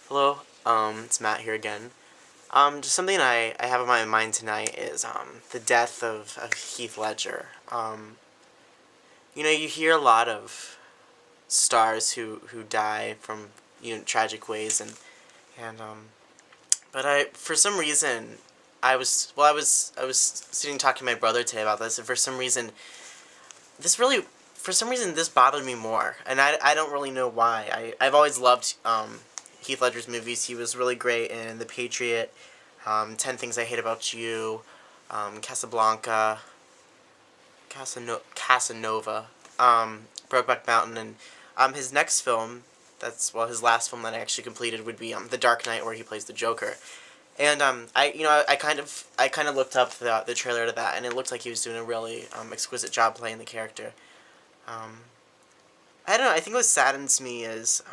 Hello, it's Matt here again. Just something I have on my mind tonight is the death of Heath Ledger. You hear a lot of stars who die from tragic ways, and but for some reason I was sitting talking to my brother today about this, and for some reason this bothered me more, and I don't really know why. I've always loved Heath Ledger's movies. He was really great in The Patriot, 10 Things I Hate About You, Casablanca, Casanova, Brokeback Mountain, and his next film, his last film that I actually completed would be The Dark Knight, where he plays the Joker. And I kind of looked up the trailer to that, and it looked like he was doing a really exquisite job playing the character. Um, I don't know. I think what saddens me is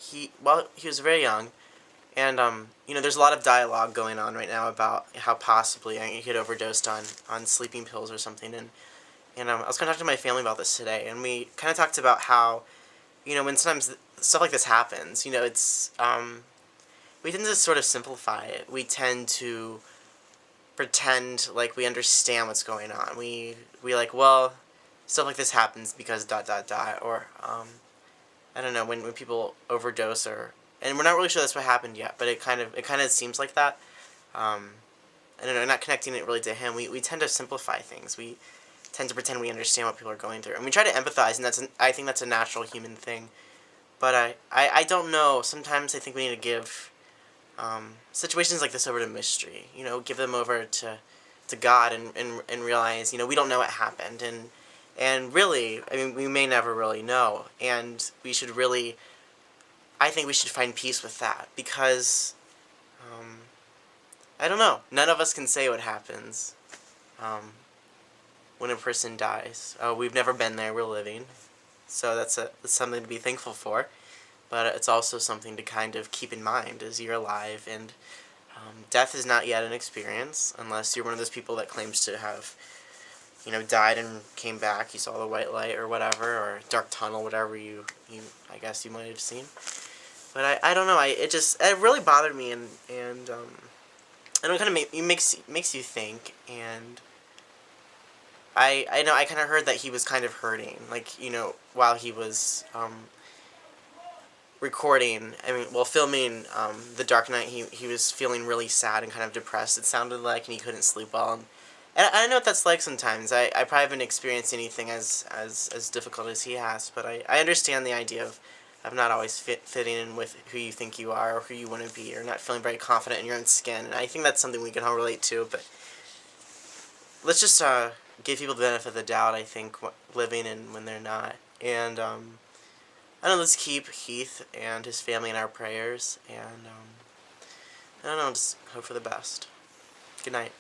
he was very young, and there's a lot of dialogue going on right now about how possibly he had overdosed on sleeping pills or something, and I was kind of talking to my family about this today, and we kind of talked about how when sometimes stuff like this happens, it's we tend to sort of simplify it. We tend to pretend like we understand what's going on. We like, well, stuff like this happens because dot dot dot, or I don't know, when people overdose, and we're not really sure that's what happened yet, but it kind of seems like that. I don't know, not connecting it really to him. We tend to simplify things. We tend to pretend we understand what people are going through, and we try to empathize, and I think that's a natural human thing. But I don't know. Sometimes I think we need to give situations like this over to mystery. Give them over to God, and realize we don't know what happened, and really, I mean, we may never really know, and I think we should find peace with that, because I don't know. None of us can say what happens when a person dies. We've never been there. We're living, so that's something to be thankful for. But it's also something to kind of keep in mind as you're alive, and death is not yet an experience, unless you're one of those people that claims to have, died and came back. You saw the white light or whatever, or dark tunnel, whatever you I guess you might have seen. But I don't know. It really bothered me, and I know, it kind of makes you think, and I know I kind of heard that he was kind of hurting, like while he was recording, filming The Dark Knight, he was feeling really sad and kind of depressed, it sounded like, and he couldn't sleep well. And I know what that's like sometimes. I probably haven't experienced anything as difficult as he has, but I understand the idea of not always fitting in with who you think you are or who you want to be, or not feeling very confident in your own skin, and I think that's something we can all relate to, but let's just give people the benefit of the doubt, I think, living and when they're not. And I don't know, let's keep Heath and his family in our prayers, and I don't know, just hope for the best. Good night.